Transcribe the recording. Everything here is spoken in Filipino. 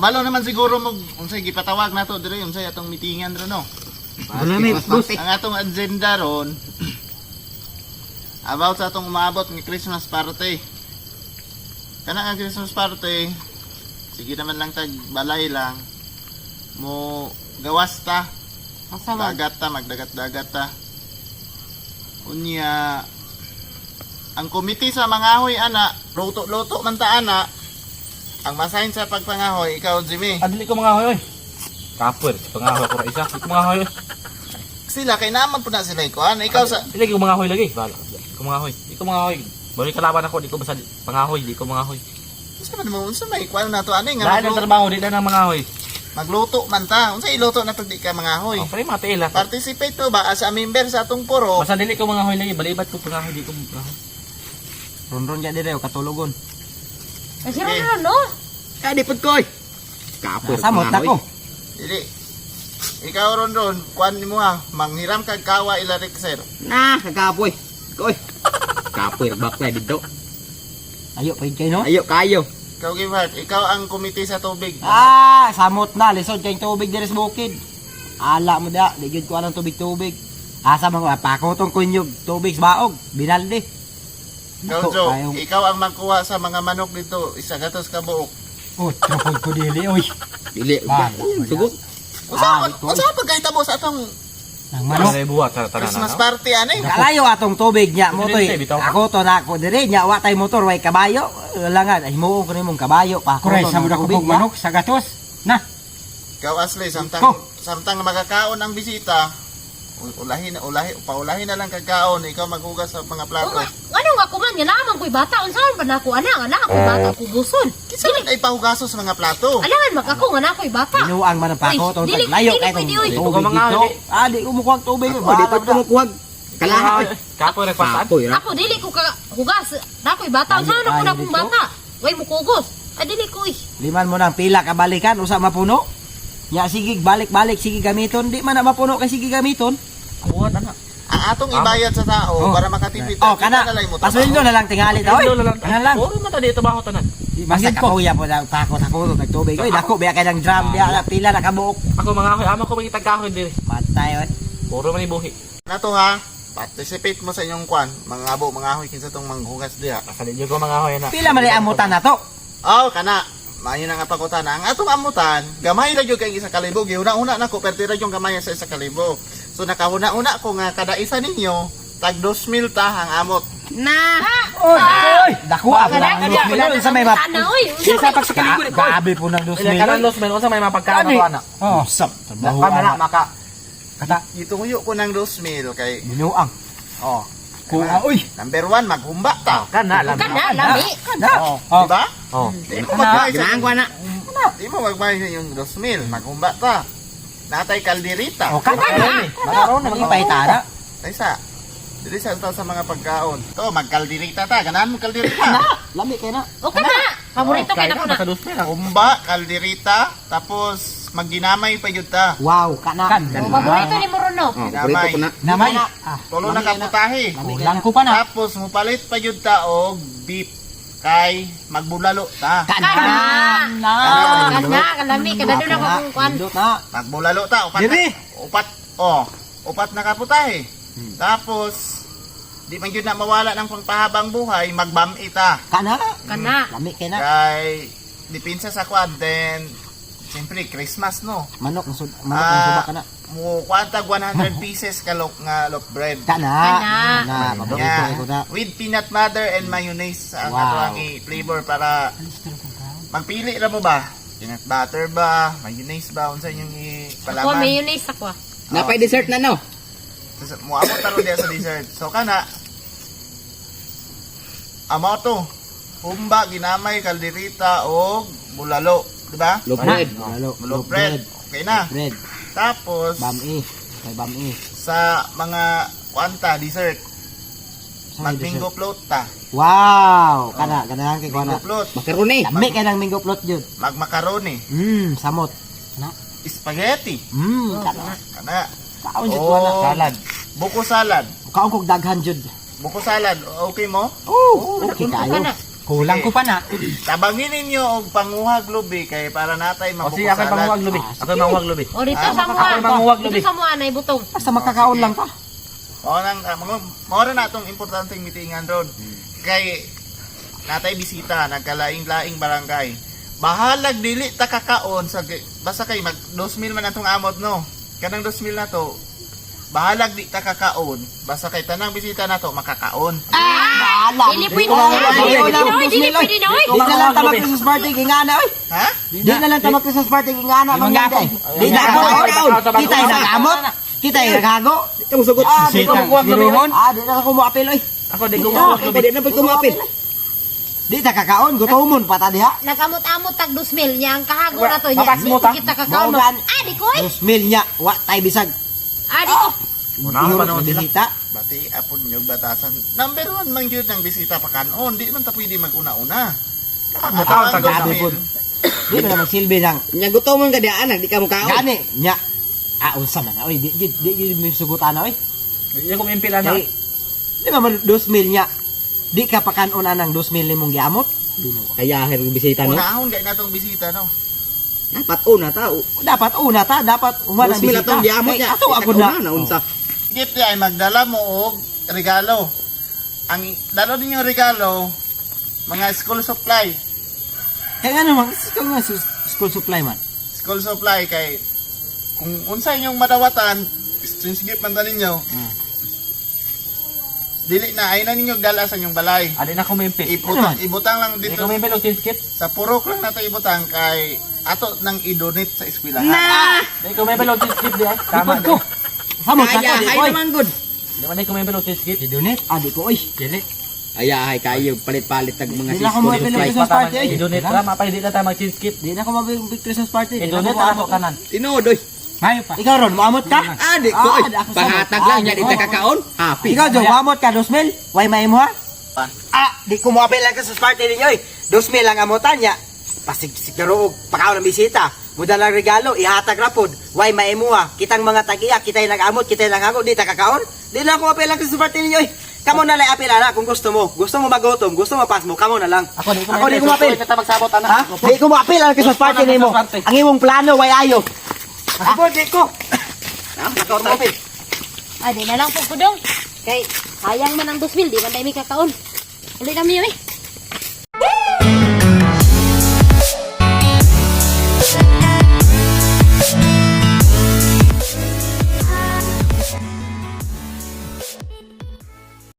Kabalo naman siguro mo unsay gipatawag nato dire unsay atong mitingan ro no. Wala may boss. Ang atong agenda ron about sa atong umaabot ng Christmas party. Kana ang Christmas party, sige naman lang tag balay lang. Mo gawas ta. Dagat ta, magdagat-dagat ta. Unya ang komite sa mangahoy ana, luto-luto man ta ana. Ang masign sa pagpangahoy, ikaw Jimmy. Adili ko mga hoy. Kapur, pangahoy ko ra isa. Iko mga hoy. Sila kay naman po na sila ikuan. Ikaw sa Dili ko mga hoy lagi. Bala. Iko mga hoy. Iko mga hoy. Balik kalaban ako, di ko basta pangahoy, di ko mga hoy. unsa man mo unsa may ikuan nato ani nga Dahil ang trabaho di na ng mga hoy. magluto man ta. Unsa iluto na pag di ka mangahoy? Oh, pre matela. Participate to ba as a member sa atong puro? Basta dili ko mga hoy lagi, balibat ko pangahoy, di ko mga hoy. Ron-ron ya dire katulugon. Kasi ron no? Kadi pud koy. Kapur. Samot ako. Dili. Ikaw ron kuan nimo ha, manghiram kag kawa ila Rexer. Nah, kagapoy. Koy. Kapur baklay dito. Ayo pa kay no? Ayo kayo. Ikaw Givart, ikaw ang komite sa tubig. Ah, samot na lisod kay tubig dire sa bukid. Ala mo da, di gyud ko anang tubig-tubig. Asa man ko pakotong kunyog tubig sa baog, binaldi. Ikaw Jo, ikaw ang magkuha sa mga manok dito, isa gatos ka buok. Oh, trapod ko dili oy. Dili. Sugot. Unsa pa kay tabo sa atong Nang manok. Ano buhat sa tanan. Christmas party ani? Kalayo atong tubig nya mo toy. Bitaw ka. Ako to na ako dire nya wa tay motor way kabayo. Langan ay himuon ko nimong kabayo pa. Kuray, sa muda ko pong manok sa gatos. Na, Ikaw Ashley, samtang Ko. samtang makakaon ang bisita, paulahin na lang kagkaon, ikaw maghugas sa mga plato. Ano nga ko man, lamang ko'y bata, unsaon ba na ako, anak ko'y bata, kubuson. Kinsa man ay pahugaso sa mga plato? Alangan, magkako nga na ko'y bata. Binuang man ang pako Uy, to dili- layo dili kay pwede, tong uy. tubig Ikaw mga dito. ali. Ah, di umukuha tubig. di pa tumukuhag. Kalahan. Kapur nagpasaan. Ako, dili ko ka hugas, na ko'y bata, unsaon ako na kong bata. Way mo kugos. Ay, dili ko'y. Liman mo nang pila ka balikan usa mapuno. Ya sige balik-balik sige gamiton. Di man na mapuno kay sige gamiton. Buhat ana. Ang atong ibayad sa tao Oh. para makatipid. Oh, kana. Pasundo na lang tingali ta oy. Pasundo na lang. Kana lang. Puro man ta dito baho tanan. Basta kapuya po na pako sa kulo kag tubig. Oy, dako biya kay nang drum biya na pila na kabuok. Ako mga hoy, amo ko magitag kahoy diri. Patay oy. Puro man ibuhi. Nato ha, participate mo sa inyong kwan, mga abo, mga ahoy kinsa tong manghugas diha. Asa di ko mga hoy na. Pila man amutan na to. Oh, kana. Mayo na nga pakutan. Ang atong amutan, gamay ra gyud kay isa kalibo. Gihuna-una nako pertira yung gamay sa isa kalibo. So nakahuna-una ko nga kada isa ninyo tag 2,000 ta ang amot. Na! Oy, dako ako Kada, lang. kada, Sa may map. Sana, oy. Isa pa sa kaligod ko. Gabi po ng 2,000. Kanan los men unsa may mapagkaan ako ana. Oh, Sap. Kamera maka. Kata Itunguyo ko ng 2,000 kay binuang. oh. kuha oy. Number 1, maghumba ta. Kana lang. Kana, lami. Oh, Oh. diba? Oh. Di mo magmay sa Ginaang ko na. Di mo magmay sa yung 2,000, maghumba ta. Natay kalderita. O kana. Makaroon na magipahitara. Ay sa. Dili sa mga pagkaon. To, magkalderita ta. Ganahan mo kalderita. Lami kay na. O kana, paborito kay na ko na. Sa dos men ako. Humba, kalderita, tapos magginamay pa yun ta. Wow, kana. O, paborito ni Morono. Ginamay. Namay. Tulo na kaputahe. Lang ko pa na. Tapos mupalit pa yun ta og beef kay magbulalo ta. Kana. Kana, kalami, kada doon ako kung kwan. Na. Magbulalo ta. Upat, Diri. upat na kaputahe. Tapos di man yun na mawala ng pangpahabang buhay, magbami ta. Kana. Kana. Lami kay na. Kay dipinsa sa quad then siyempre Christmas no. Manok ng suba kana. Mo kwantag 100 pieces ka nga loaf bread. Kana. Kana. Na, paborito Yeah, ko na. with peanut butter and mayonnaise ang Wow. ato ang i-flavor para magpili ra mo ba? Peanut butter ba? Mayonnaise ba? Unsa inyong Ako, ipalaman? mayonnaise ako. Napay dessert na no. Mo amo taro diya sa dessert. So kana amo to. Humba, ginamay, kalderita o bulalo, di ba? Loaf bread. Loaf bread. Okay na. Bread. Tapos Bami. Kay bami. sa mga kwanta dessert, magmingo float ta. Wow, kana kay Mingo kana. float, Macaroni. Lami kay nang mingo plot jud. magmacaroni, Samot. spaghetti, Kana. kana. Kaon jud ko na. Salad. Buko salad. Kaon kog daghan jud. Buko salad, okay mo? Oh, okay kayo. Kana. Kulang ko pa na. Tabangin ninyo og panguhag lubi kay para natay O sige, ako yung mapukusalan. panguwag lubi. Ako yung panguwag lubi. O dito Ah, sa ako mua. yung manguwag, Dito Lubi. sa mua na ibutong. Basta makakaon lang ka. Mao na itong importanteng meetingan ron. Kay natay bisita, nagkalaing-laing barangay. Bahalag dili ta kakaon sa basta kay mag 2,000 man atong amot no. Kanang 2,000 na to. Bahalag di ta kakaon basta kay tanang bisita na to makakaon. Bahala. Dili pwede. Dili Dili pwede, dili pwede na oy. Di na lang tama Christmas party kingana oy. Ha? Di na lang tama Christmas party kingana Di mangyari. mangyapon. Di na Ay, ako. ay, Kita ay nagamot. Kita ay nagago. Kamu sugot. Ah, Di ko makuwag lubi. di na ako mo apel oy. Ako di ko Di makuwag na, lubi. Pwede na pag kumapit. Di ta kakaon gutomon pata diha. Nakamot-amot tag 2,000 niya ang kahago na to niya. Mapas mo, ta? Kita kakaon. Maugan. Adi ko eh. 2,000 nya wa tay bisag. Adi ko. Unahan pa naman sila. bisita. Bati apon nyo batasan. Number 1 man gyud ng bisita pa kanon. Di man ta pwede mag-una-una. Mukhaon Ang tagabi 2,000, po. Di na magsilbi lang. Nya gutomon ka di anak, di ka mo kaon. Gani nya. Unsa man oy di mi sugutan oy. Di ko mimpila na. Kay di ba man 2,000 nya. Di ka pa kanon anang 2,000 nimong giamot. Di no. Kaya her bisita no. unahon gay natong bisita no. Dapat una tao. Dapat una ta, dapat uman ang Bismillah bisita. tong diamot Kay niya. ato ako na. Na unsa. Gift ay magdala mo og regalo. Ang dalo ninyo regalo mga school supply. Kaya nga naman, school supply man. School supply kay kung unsa inyong madawatan, since gift man ninyo. Dili na ay na ninyo dala sa inyong balay. Adi na ko mimpil. Ibutang lang Di dito ko mimpil og tinskit. sa purok lang nato ibutang kay ato nang idonate sa eskwelahan. Di ko mimpil og tinskit di ay. Tama Likod ko. di. Samot na Kaya to, di hay ko. naman good. Di man di ko mimpil og tinskit. Idunit, di ko oy. Dili. Aya hay kayo palit-palit tag mga Di na ako school mapili- supply. Christmas party, ay. I-donate ra mapay di na tayo mag-tinskit. Di na ako mabig Christmas party. Di na I-donate ako ra maamot. ako tanan. Tinood oy. Mayo pa. Ikaw ron, maamot ka? Adi ko oy. di ako samot. Panghatag lang nya di di ko. ta kakaon. Happy. Ikaw, Jong, maamot ka, 2,000? Why may mo ha? Di ko mo apel lang Christmas party ninyo eh. 2,000 lang amotan niya. Pasig siguro og pakaon ng bisita. Muda lang regalo, ihatag rapod. Why may mo ha? Kitang mga tagiya, kita'y nag-amot, kita'y nag-amot, di ta kakaon. Di na ako apel lang Christmas party ninyo eh. Kamo na lang apel ana kung gusto mo. Gusto mo magutom, gusto mo pas mo, kamo na lang. Ako di ko Ako di ko mapil. Kita magsabot ana. Ha? Di ko mo apel lang Christmas party nimo. Ang imong plano way ayo. Ako di ko. Ha? Nakauta. Adi na lang po kudong. Kay sayang man ang 2,000 di man dai mi kakaon. Uli kami eh.